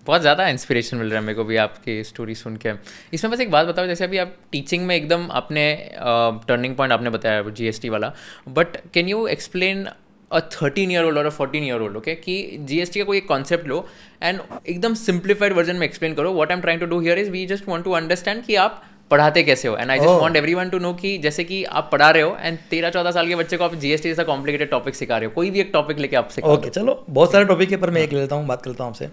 बहुत ज़्यादा इंस्पिरेशन मिल रहा है मेरे को भी आपकी स्टोरी सुन के। इसमें बस एक बात बताओ, जैसे अभी आप टीचिंग में एकदम आपने टर्निंग पॉइंट आपने बताया वो जीएसटी वाला, but can you explain a 13 year old और 14 ईयर ओल्ड, ओके, कि जीएसटी का कोई एक कॉन्सेप्ट लो एंड एकदम सिंप्लीफाइड वर्जन में एक्सप्लेन करो। What I am trying to do here is we just want to understand कि आप पढ़ाते कैसे हो, and I just want everyone to know कि जैसे कि आप पढ़ा रहे हो एंड 13-14 साल के बच्चे को आप जीएसटी जैसा कॉम्प्लिकेटेड टॉपिक सिखा रहे हो, कोई भी एक टॉपिक लेके आप सिखा। ओके चलो, बहुत सारे टॉपिक है पर मैं एक ले लेता हूँ, बात करता हूँ आपसे।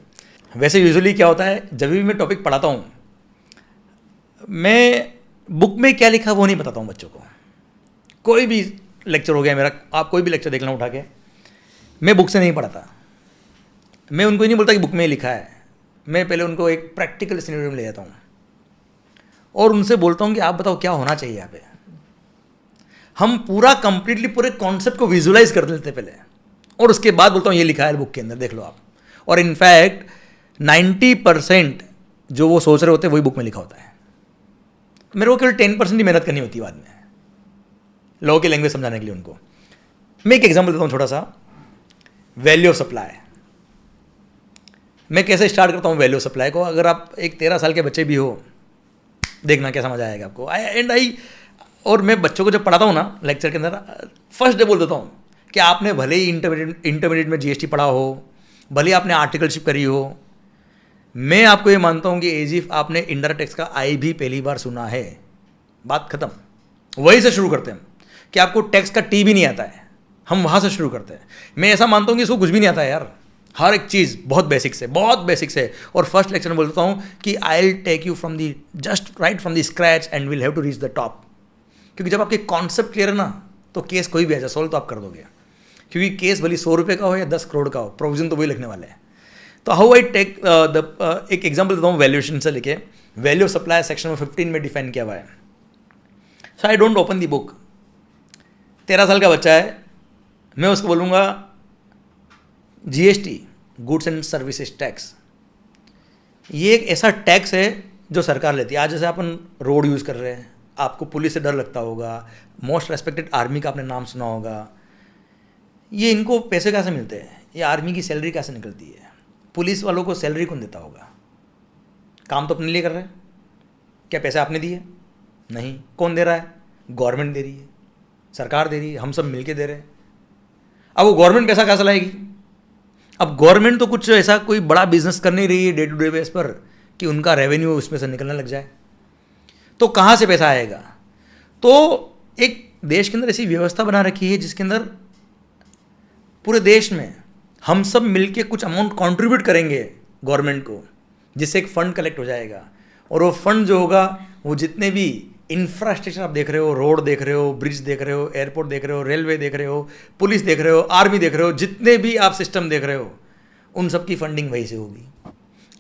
वैसे यूजुअली क्या होता है, जब भी मैं टॉपिक पढ़ाता हूँ मैं बुक में क्या लिखा वो नहीं बताता हूँ बच्चों को। कोई भी लेक्चर हो गया मेरा, आप कोई भी लेक्चर देख लेना उठा के, मैं बुक से नहीं पढ़ाता। मैं उनको ही नहीं बोलता कि बुक में ही लिखा है, मैं पहले उनको एक प्रैक्टिकल सिनेरियो में ले जाता हूँ और उनसे बोलता हूँ कि आप बताओ क्या होना चाहिए यहाँ पे। हम पूरा कंप्लीटली पूरे कॉन्सेप्ट को विजुलाइज कर लेते पहले और उसके बाद बोलता हूँ ये लिखा है बुक के अंदर, देख लो आप। और इनफैक्ट 90% जो वो सोच रहे होते हैं वही बुक में लिखा होता है। मेरे को केवल 10% ही मेहनत करनी होती है बाद में लोगों की लैंग्वेज समझाने के लिए उनको। मैं एक एग्जांपल देता हूँ छोटा सा, वैल्यू ऑफ सप्लाई। मैं कैसे स्टार्ट करता हूँ वैल्यू ऑफ सप्लाई को। अगर आप एक 13 साल के बच्चे भी हो, देखना क्या समझ आएगा आपको। और मैं बच्चों को जब पढ़ाता हूँ ना लेक्चर के अंदर, फर्स्ट डे बोल देता हूँ कि आपने भले ही इंटरमीडिएट में जीएसटी पढ़ा हो, भले ही आपने आर्टिकलशिप करी हो, मैं आपको ये मानता हूँ कि एज इफ आपने इंडायरेक्ट टैक्स का आई भी पहली बार सुना है, बात खत्म। वहीं से शुरू करते हैं हम कि आपको टैक्स का टी भी नहीं आता है, हम वहाँ से शुरू करते हैं। मैं ऐसा मानता हूँ कि इसको कुछ भी नहीं आता है यार, हर एक चीज़ बहुत बेसिक से। और फर्स्ट लेक्चर में बोलता हूँ कि I will take you from the just right from the scratch and will have to reach the top. क्योंकि जब आपके कॉन्सेप्ट क्लियर है ना, तो केस कोई भी आ जाए सॉल्व तो आप कर दोगे। क्योंकि केस भले 100 रुपये का हो या 10 करोड़ का हो, प्रोविजन तो वही लिखने वाले हैं। तो हाउ आई टेक एक एग्जाम्पल देता हूँ वैल्यूएशन से लेके। वैल्यू ऑफ सप्लाई सेक्शन में 15 में डिफाइन किया हुआ है। So I don't open the book. 13 साल का बच्चा है, मैं उसको बोलूँगा GST, goods and services tax, ये एक ऐसा टैक्स है जो सरकार लेती है। आज जैसे अपन रोड यूज़ कर रहे हैं, आपको पुलिस से डर लगता होगा, मोस्ट रेस्पेक्टेड आर्मी का आपने नाम सुना होगा। ये इनको पैसे कैसे मिलते हैं, ये आर्मी की सैलरी कैसे निकलती है, पुलिस वालों को सैलरी कौन देता होगा? काम तो अपने लिए कर रहे हैं, क्या पैसे आपने दिए? नहीं। कौन दे रहा है? गवर्नमेंट दे रही है, सरकार दे रही है, हम सब मिलके दे रहे हैं। अब वो गवर्नमेंट पैसा कैसे लाएगी? अब गवर्नमेंट तो कुछ ऐसा कोई बड़ा बिजनेस कर नहीं रही है डे टू डे बेस पर कि उनका रेवेन्यू उसमें से निकलने लग जाए, तो कहाँ से पैसा आएगा? तो एक देश के अंदर ऐसी व्यवस्था बना रखी है जिसके अंदर पूरे देश में हम सब मिलके कुछ अमाउंट कंट्रीब्यूट करेंगे गवर्नमेंट को, जिससे एक फ़ंड कलेक्ट हो जाएगा। और वो फंड जो होगा, वो जितने भी इंफ्रास्ट्रक्चर आप देख रहे हो, रोड देख रहे हो, ब्रिज देख रहे हो, एयरपोर्ट देख रहे हो, रेलवे देख रहे हो, पुलिस देख रहे हो, आर्मी देख रहे हो, जितने भी आप सिस्टम देख रहे हो, उन सब की फंडिंग वहीं से होगी।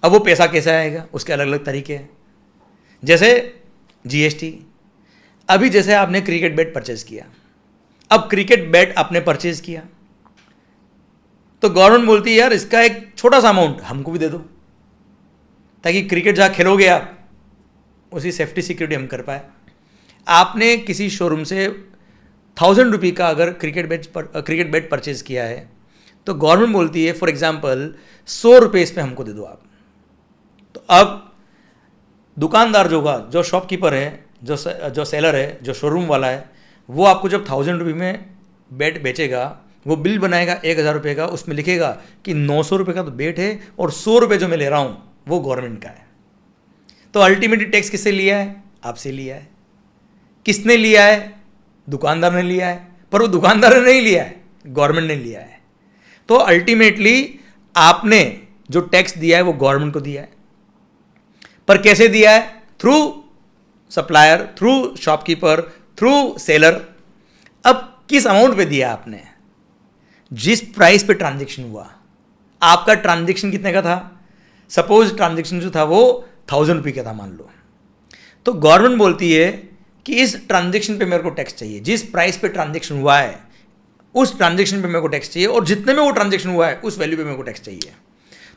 अब वो पैसा कैसे आएगा, उसके अलग अलग तरीके हैं। जैसे जीएसटी, अभी जैसे आपने क्रिकेट बैट परचेज किया, अब क्रिकेट बैट आपने परचेज किया तो गवर्नमेंट बोलती है यार इसका एक छोटा सा अमाउंट हमको भी दे दो, ताकि क्रिकेट जहाँ खेलोगे आप उसी सेफ्टी सिक्योरिटी हम कर पाए। आपने किसी शोरूम से 1000 रुपये का अगर क्रिकेट बैट परचेज किया है तो गवर्नमेंट बोलती है फॉर एग्जांपल 100 रुपये इस पर हमको दे दो आप। तो अब दुकानदार जो होगा, जो शॉपकीपर है, जो सेलर है, जो शोरूम वाला है, वो आपको जब 1000 रुपये में बैट बेचेगा, वो बिल बनाएगा 1000 रुपये का, उसमें लिखेगा कि 900 रुपये का तो बैट है और 100 रुपये जो मैं ले रहा हूँ वो गवर्नमेंट का है। तो अल्टीमेटली टैक्स किससे लिया है? आपसे लिया है। किसने लिया है? दुकानदार ने लिया है। पर वो दुकानदार ने नहीं लिया है, गवर्नमेंट ने लिया है। तो अल्टीमेटली आपने जो टैक्स दिया है वो गवर्नमेंट को दिया है। पर कैसे दिया है? Through supplier, through shopkeeper, through seller. अब किस अमाउंट पे दिया आपने? जिस प्राइस पे ट्रांजैक्शन हुआ। आपका ट्रांजैक्शन कितने का था? सपोज ट्रांजैक्शन जो था वो 1000 रुपये का था मान लो, तो गवर्नमेंट बोलती है कि इस ट्रांजैक्शन पे मेरे को टैक्स चाहिए। जिस प्राइस पे ट्रांजैक्शन हुआ है उस ट्रांजैक्शन पे मेरे को टैक्स चाहिए, और जितने में वो ट्रांजैक्शन हुआ है उस वैल्यू पे मेरे को टैक्स चाहिए।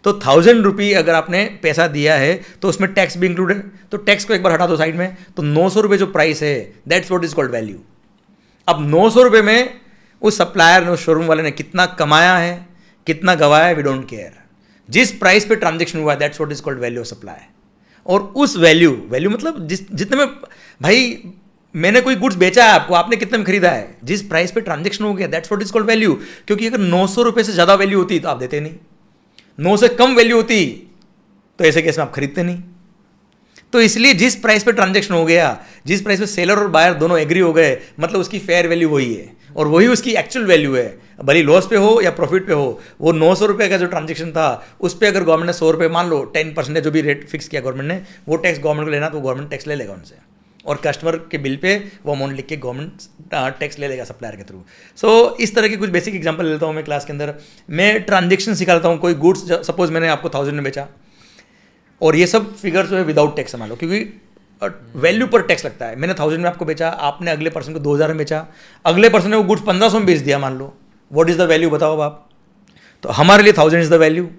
तो 1000 रुपये अगर आपने पैसा दिया है तो उसमें टैक्स भी इंक्लूड है, तो टैक्स को एक बार हटा दो साइड में, तो 900 रुपये जो प्राइस है that's what is called value. अब 900 रुपये में उस सप्लायर ने, उस शोरूम वाले ने कितना कमाया है, कितना गवाया है, वी डोंट केयर। जिस प्राइस पे ट्रांजेक्शन हुआ that's what is called value of supply. और उस वैल्यू मतलब जितने में भाई मैंने कोई गुड्स बेचा है आपको, आपने कितने में खरीदा है, जिस प्राइस पे ट्रांजेक्शन हो गया that's what is called value. क्योंकि अगर 900 रुपये से ज़्यादा वैल्यू होती तो आप देते नहीं, 9 से कम वैल्यू होती तो ऐसे केस में आप खरीदते नहीं। तो इसलिए जिस प्राइस पे ट्रांजेक्शन हो गया, जिस प्राइस पे सेलर और बायर दोनों एग्री हो गए, मतलब उसकी फेयर वैल्यू वही है और वही उसकी एक्चुअल वैल्यू है, भले लॉस पे हो या प्रॉफिट पे हो। वो 900 रुपये का जो ट्रांजेक्शन था उस पर अगर गवर्नमेंट ने 100 रुपये, मान लो 10% जो भी रेट फिक्स किया गवर्नमेंट ने, वो टैक्स गवर्नमेंट को लेना तो गवर्नमेंट टैक्स ले लेगा उनसे, और कस्टमर के बिल पे वो अमाउंट लिख के गवर्नमेंट टैक्स ले लेगा सप्लायर के थ्रू। सो इस तरह के कुछ बेसिक एग्जांपल लेता हूँ मैं क्लास के अंदर। मैं ट्रांजेक्शन सिखाता हूँ, कोई गुड्स सपोज मैंने आपको 1000 में बेचा, और ये सब फिगर जो है विदाउट टैक्स मान लो, क्योंकि वैल्यू पर टैक्स लगता है। मैंने 1000 में आपको बेचा, आपने अगले पर्सन को 2000 में बेचा, अगले पर्सन ने वो गुड्स 1500 में बेच दिया मान लो, व्हाट इज द वैल्यू बताओ आप। तो हमारे लिए 1000 इज द वैल्यू,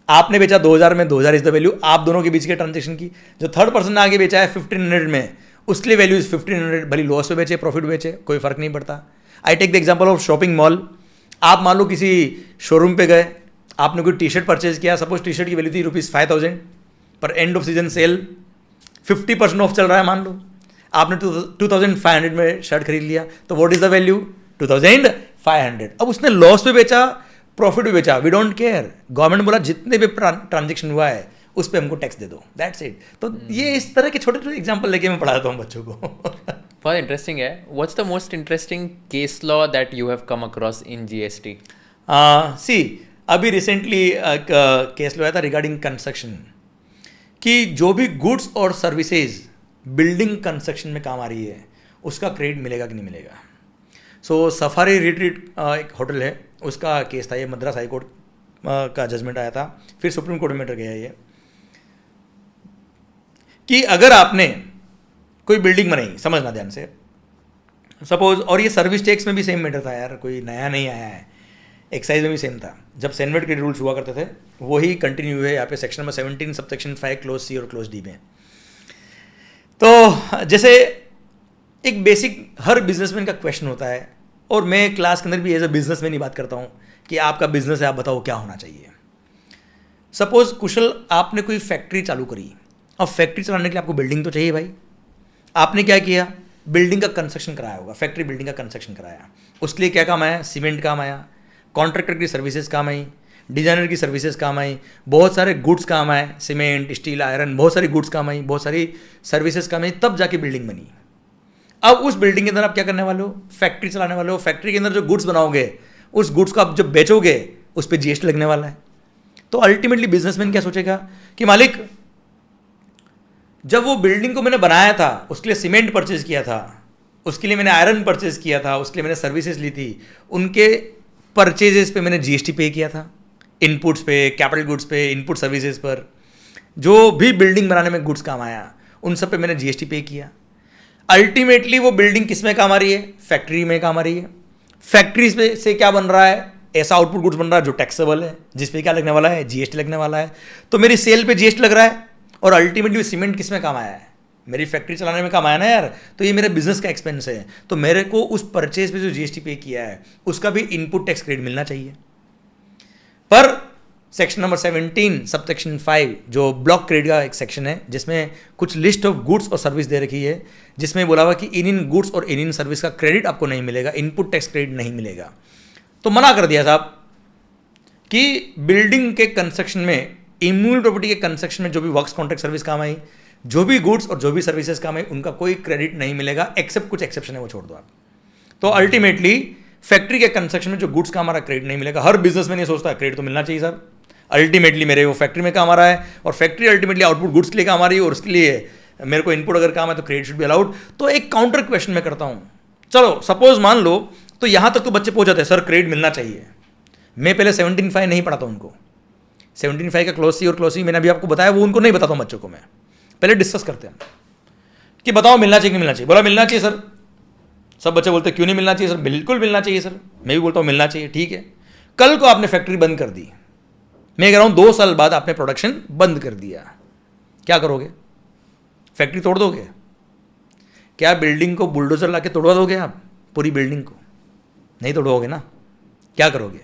आपने बेचा 2000 में, 2000 इज द वैल्यू आप दोनों के बीच के ट्रांजेक्शन की। जो थर्ड पर्सन ने आगे बेचा है 1500 में, उसके लिए वैल्यू इज 1500, भले लॉस पे बेचे प्रॉफिट बेचे कोई फर्क नहीं पड़ता। I take the example of shopping mall. आप मान लो किसी शोरूम पे गए, आपने कोई टी शर्ट परचेज किया, सपोज टी शर्ट की वैल्यू थी ₹5000, पर end of season sale 50% off चल रहा है मान लो, आपने 2500 में शर्ट खरीद लिया, तो व्हाट इज द वैल्यू 2500। अब उसने लॉस पे बेचा प्रॉफिट पे बेचा, वी डोंट केयर, गवर्नमेंट बोला जितने भी ट्रांजेक्शन हुआ है उस पर हमको टैक्स दे दो, दैट्स इट। तो ये इस तरह के छोटे छोटे एग्जाम्पल लेके मैं पढ़ाता हूँ बच्चों को। बहुत इंटरेस्टिंग है। What's the most interesting case law that you have come across in GST? See अभी रिसेंटली केस लॉ आया था रिगार्डिंग कंस्ट्रक्शन, कि जो भी गुड्स और सर्विसेज बिल्डिंग कंस्ट्रक्शन में काम आ रही है उसका क्रेडिट मिलेगा कि नहीं मिलेगा। सो सफारी रिट्रीट एक होटल है, उसका केस था ये, मद्रास हाई कोर्ट का जजमेंट आया था, फिर सुप्रीम कोर्ट में मैटर गया ये, कि अगर आपने कोई बिल्डिंग बनाई, समझना ध्यान से, सपोज, और ये सर्विस टैक्स में भी सेम मैटर था यार, कोई नया नहीं आया है, एक्साइज में भी सेम था, जब सेनवेट के रूल्स हुआ करते थे वही कंटिन्यू हुए यहाँ पे section number 17 subsection 5 close C और क्लोज डी में। तो जैसे एक बेसिक हर बिजनेसमैन का क्वेश्चन होता है, और मैं क्लास के अंदर भी एज अ बिजनेसमैन ही बात करता हूँ कि आपका बिजनेस है, आप बताओ क्या होना चाहिए। सपोज कुशल आपने कोई फैक्ट्री चालू करी, अब फैक्ट्री चलाने के लिए आपको बिल्डिंग तो चाहिए भाई, आपने क्या किया, बिल्डिंग का कंस्ट्रक्शन कराया होगा, फैक्ट्री बिल्डिंग का कंस्ट्रक्शन कराया, उसके लिए क्या काम आया, सीमेंट काम आया, कॉन्ट्रैक्टर की सर्विसेज काम आई, डिजाइनर की सर्विसेज काम आई, बहुत सारे गुड्स काम आए, सीमेंट स्टील आयरन, बहुत सारी गुड्स काम आई, बहुत सारी सर्विसेज काम आई, तब जाके बिल्डिंग बनी। अब उस बिल्डिंग के अंदर आप क्या करने वाले हो, फैक्ट्री चलाने वाले हो, फैक्ट्री के अंदर जो गुड्स बनाओगे उस गुड्स को आप जब बेचोगे उस पर जीएसटी लगने वाला है। तो अल्टीमेटली बिजनेसमैन क्या सोचेगा कि मालिक, जब वो बिल्डिंग को मैंने बनाया था उसके लिए सीमेंट परचेज किया था, उसके लिए मैंने आयरन परचेज किया था, उसके लिए मैंने सर्विसेज ली थी, उनके परचेजेस पे मैंने जीएसटी पे किया था, इनपुट्स पे, कैपिटल गुड्स पे, इनपुट सर्विसेज पर, जो भी बिल्डिंग बनाने में गुड्स काम आया उन सब पे मैंने जीएसटी पे किया। अल्टीमेटली वो बिल्डिंग किस में काम आ रही है, फैक्ट्री में काम आ रही है। फैक्ट्री से क्या बन रहा है, ऐसा आउटपुट गुड्स बन रहा है जो टैक्सेबल है, जिस पे क्या लगने वाला है, जीएसटी लगने वाला है। तो मेरी सेल पे जीएसटी लग रहा है, और अल्टीमेटली सीमेंट किस में काम आया है, मेरी फैक्ट्री चलाने में काम आया ना यार, तो ये मेरे बिजनेस का एक्सपेंस है, तो मेरे को उस परचेज पे जो जीएसटी पे किया है उसका भी इनपुट टैक्स क्रेडिट मिलना चाहिए। पर सेक्शन नंबर 17 सबसेक्शन 5 जो ब्लॉक क्रेडिट का एक सेक्शन है, जिसमें कुछ लिस्ट ऑफ गुड्स और सर्विस दे रखी है, जिसमें बोला हुआ कि इन गुड्स और इन सर्विस का क्रेडिट आपको नहीं मिलेगा, इनपुट टैक्स क्रेडिट नहीं मिलेगा। तो मना कर दिया साहब कि बिल्डिंग के कंस्ट्रक्शन में, इम्यूल प्रॉपर्टी के कंस्ट्रक्शन में जो भी वर्क्स कॉन्ट्रैक्ट सर्विस काम आई, जो भी गुड्स और जो भी सर्विसेज काम आई, उनका कोई क्रेडिट नहीं मिलेगा, एक्सेप्ट कुछ एक्सेप्शन है वो छोड़ दो आप। तो अल्टीमेटली फैक्ट्री के कंस्ट्रक्शन में जो गुड्स का हमारा क्रेडिट नहीं मिलेगा। हर बिजनेसमैन ये सोचता है क्रेडिट तो मिलना चाहिए सर, अल्टीमेटली मेरे वो फैक्ट्री में काम आ रहा है, और फैक्ट्री अल्टीमेटली आउटपुट गुड्स के लिए काम आ रही है, और उसके लिए मेरे को इनपुट अगर काम है तो क्रेडिट शुड बी अलाउड। तो एक काउंटर क्वेश्चन मैं करता हूँ, चलो सपोज मान लो, तो यहाँ तक तो बच्चे पहुँच जाते हैं सर क्रेडिट मिलना चाहिए। मैं पहले 17.5 नहीं पढ़ाता उनको, 17.5 का क्लोज सी और क्लोज सी मैंने अभी आपको बताया, वो उनको नहीं बताता हूँ बच्चों को। मैं पहले डिस्कस करते हैं कि बताओ मिलना चाहिए कि नहीं मिलना चाहिए। बोला मिलना चाहिए सर। सब बच्चे बोलते क्यों नहीं मिलना चाहिए सर, बिल्कुल मिलना चाहिए सर। मैं भी बोलता हूँ मिलना चाहिए, ठीक है। कल को आपने फैक्ट्री बंद कर दी, मैं कह रहा हूँ 2 साल बाद आपने प्रोडक्शन बंद कर दिया, क्या करोगे? फैक्ट्री तोड़ दोगे? क्या बिल्डिंग को बुलडोजर लाके तोड़वा दोगे आप पूरी बिल्डिंग को? नहीं तोड़ोगे ना, क्या करोगे?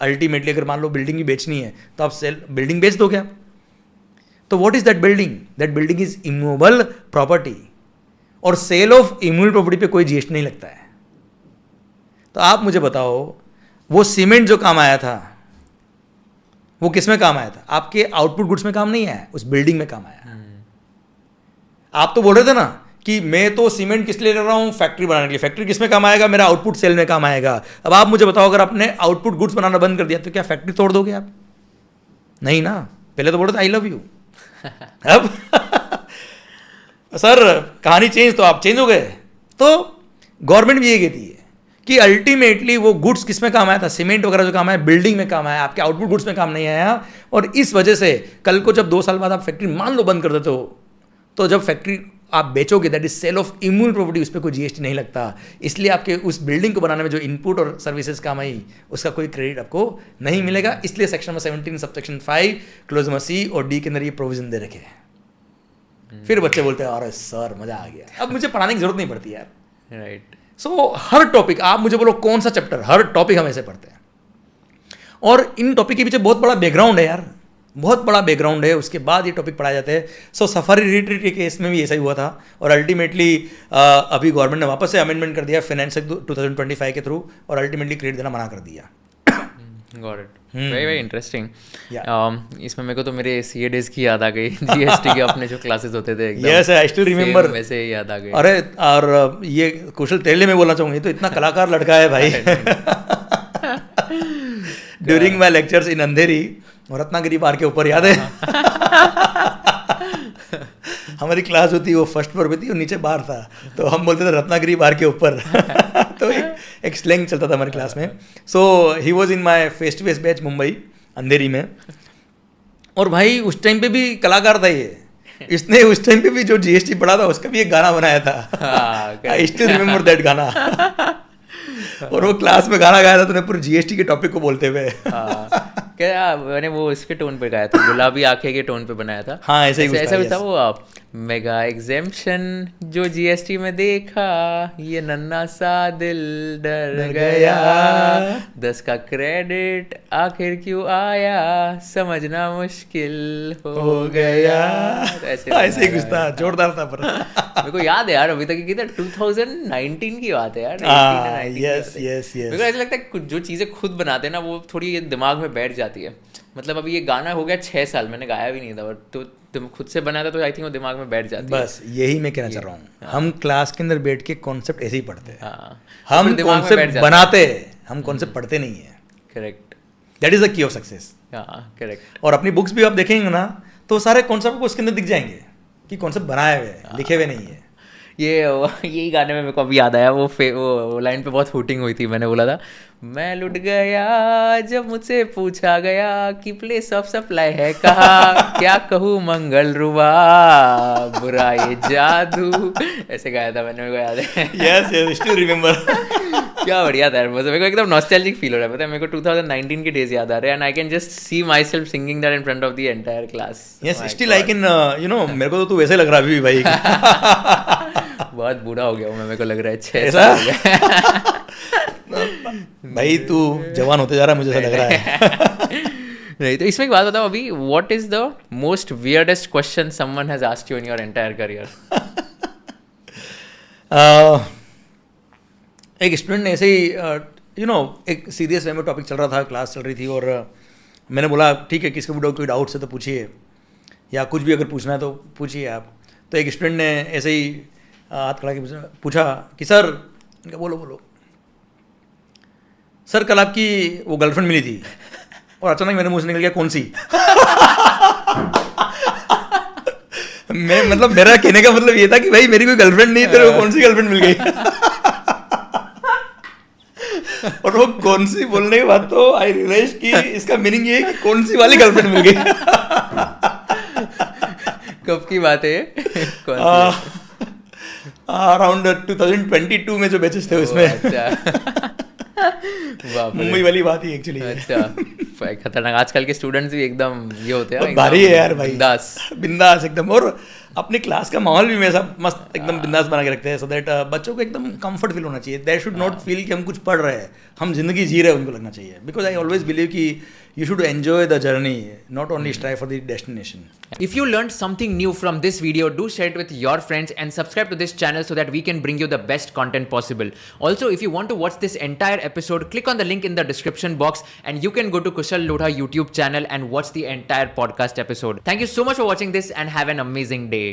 अल्टीमेटली अगर मान लो बिल्डिंग ही बेचनी है तो आप सेल बिल्डिंग बेच दो क्या? तो what is that building? That building is immovable property, और सेल ऑफ इमूवेबल प्रॉपर्टी पे कोई जीएसटी नहीं लगता है। तो आप मुझे बताओ, वो सीमेंट जो काम आया था वो किस में काम आया था? आपके आउटपुट गुड्स में काम नहीं आया, उस बिल्डिंग में काम आया। आप तो बोल रहे थे ना कि मैं तो सीमेंट किस लिए ले रहा हूं? फैक्ट्री बनाने के लिए। फैक्ट्री किस में काम आएगा? मेरा आउटपुट सेल में काम आएगा। अब आप मुझे बताओ, अगर आपने आउटपुट गुड्स बनाना बंद कर दिया तो क्या फैक्ट्री तोड़ दोगे आप? नहीं ना, पहले तो बोल रहे थे आई लव यू। अब सर कहानी चेंज, तो आप चेंज हो गए। तो गवर्नमेंट भी ये कहती है कि अल्टीमेटली वो गुड्स किस में काम आया था? सीमेंट वगैरह जो काम आया बिल्डिंग में काम आया, आपके आउटपुट गुड्स में काम नहीं आया। और इस वजह से कल को जब 2 साल बाद आप फैक्ट्री मान लो बंद कर देते हो, तो जब फैक्ट्री आप बेचोगे, that is sale of immovable property, उस पर कोई जीएसटी नहीं लगता। इसलिए आपके उस बिल्डिंग को बनाने में जो इनपुट और सर्विसेज काम आई उसका कोई क्रेडिट आपको नहीं मिलेगा। इसलिए section number 17 subsection 5 clause number C और डी के अंदर ये प्रोविजन दे रखे हैं। फिर बच्चे बोलते हैं अरे सर मजा आ गया, अब मुझे पढ़ाने की जरूरत नहीं पड़ती यार। राइट। सो हर टॉपिक, आप मुझे बोलो कौन सा चैप्टर, हर टॉपिक हम ऐसे पढ़ते हैं। और इन टॉपिक के पीछे बहुत बड़ा बैकग्राउंड है यार, बहुत बड़ा बैकग्राउंड है, उसके बाद ये टॉपिक पढ़ाए जाते हैं। सो सफारी रिट्रीट के केस में भी ऐसा ही हुआ था, और अल्टीमेटली अभी गवर्नमेंट ने वापस से अमेंडमेंट कर दिया फाइनेंस एक्ट 2025 के थ्रू, और अल्टीमेटली क्रेडिट देना मना कर दिया। Got it, very very interesting. Yeah. इसमें मेरे को तो मेरे सीए डेज की याद आ गई, जीएसटी के अपने जो क्लासेस होते थे एकदम यस आई स्टिल रिमेंबर, वैसे ही याद आ गई। अरे और ये कुशल तेरे लिए मैं बोलना चाहूँगा, ये तो इतना कलाकार लड़का है भाई। ड्यूरिंग माई लेक्चर्स इन अंधेरी, और रत्नागिरी बार के ऊपर याद है? हमारी क्लास होती वो फर्स्ट फ्लोर पे थी और नीचे बार था, तो हम बोलते थे रत्नागिरी बार के ऊपर। तो एक स्लैंग चलता था हमारी क्लास में। So he was in my face to face batch Mumbai Andheri में, और भाई उस टाइम पे भी कलाकार था ये। इसने उस टाइम पे भी जो जीएसटी पढ़ा था उसका भी एक गाना बनाया था, आई स्टिल रिमेंबर दैट गाना। और वो क्लास में गाना गाया था तूने पूरे जीएसटी के टॉपिक को बोलते हुए। क्या मैंने वो इसके टोन पे गाया था, गुलाबी आंखें के टोन पे बनाया था। हाँ ऐसा ही ऐसा भी था वो। आप मेगा एग्जेम्पशन जो जीएसटी में देखा, ये नन्ना सा दिल डर गया, 10 का क्रेडिट आखिर क्यों आया, समझना मुश्किल हो गया। ऐसे ही कुछ था, जोरदार था। पर मेरे को याद है यार, अभी तक कितना 2019 की बात है यार। Yes yes yes. मेरे को ऐसा लगता है जो चीज़ें खुद बनाते हैं ना वो थोड़ी दिमाग में बैठ जाती है। मतलब अभी ये गाना हो गया 6 साल, मैंने गाया भी नहीं था, और तो तुम खुद से बनाया था तो आई थिंक वो दिमाग में बैठ जाती है। बस यही मैं कहना चाह रहा हूँ, हम क्लास के अंदर बैठ के कॉन्सेप्ट ऐसे ही पढ़ते हैं। हम कॉन्सेप्ट बनाते हैं, हम कॉन्सेप्ट पढ़ते नहीं है। Correct, that is the key of success. Correct. और अपनी बुक्स भी आप देखेंगे ना तो सारे कॉन्सेप्ट को उसके अंदर दिख जाएंगे कि कॉन्सेप्ट बनाए हुए हैं, लिखे हुए नहीं है। यही गाने में मेरे को अभी याद आया, वो लाइन पे बहुत हूटिंग हुई थी। मैंने बोला था मैं लुट गया जब मुझसे पूछा गया कि प्लेस ऑफ सप्लाई है कहाँ, क्या कहूँ मंगल रुबा बुरा ये जादू, ऐसे गाया था मैंने, मेरे को याद है। Yes yes still remember. क्या बढ़िया था यार, मेरे को एकदम नॉस्टैल्जिक फील हो रहा है। पता है मेरे को 2019 के डेज याद आ रहे हैं, and I can just see my self singing that in front of the entire class. Yes still I can, you know मेरे को तो वैसे लग रहा अभी भाई। बहुत बूढ़ा हो गया हूँ मैं, मेरे को लग रहा है 6 साल हो गया। भाई तू जवान होते जा रहा है, मुझे ऐसा लग रहा है। नहीं तो इसमें एक बात बताओ अभी, what is the most weirdest question someone has asked you in your entire career? एक स्टूडेंट ने ऐसे ही यू नो एक सीरियस वे में टॉपिक चल रहा था, क्लास चल रही थी, और मैंने बोला ठीक है किसको भी कोई डाउट है तो पूछिए, या कुछ भी अगर पूछना है तो पूछिए आप। तो एक स्टूडेंट ने ऐसे ही हाथ खड़ा के पूछा कि सर, इनका बोलो बोलो सर, कल आपकी वो गर्लफ्रेंड मिली थी, और अचानक मेरे मुंह से निकल गया कौन सी। मैं मतलब मेरा कहने का मतलब ये था कि भाई मेरी कोई गर्लफ्रेंड नहीं, तेरे को कौन सी गर्लफ्रेंड मिल गई। और वो कौन सी बोलने के बाद तो आई रियलाइज कि इसका मीनिंग ये है कि कौन सी वाली गर्लफ्रेंड मिल गई। कब की बात है? अराउंड 2022 में जो बैचेस थे उसमें। मुंबई वाली बात ही एक्चुअली। अच्छा भाई खतरनाक, आजकल के स्टूडेंट्स भी एकदम ये होते हैं बहुत एकदम भारी है यार भाई, बिंदास। बिंदास एकदम। और अपनी क्लास का माहौल भी वैसा मस्त एकदम बिंदास बना के रखते हैं, सो दैट बच्चों को एकदम कंफर्ट फील होना चाहिए। दे शुड नॉट फील कि हम कुछ पढ़ रहे हैं, हम जिंदगी जी रहे हैं, उनको लगना चाहिए। बिकॉज आई ऑलवेज बिलीव कि you should enjoy the journey, not only strive for the destination. If you learned something new from this video, do share it with your friends and subscribe to this channel so that we can bring you the best content possible. Also, if you want to watch this entire episode, click on the link in the description box and you can go to Kushal Lodha YouTube channel and watch the entire podcast episode. Thank you so much for watching this and have an amazing day.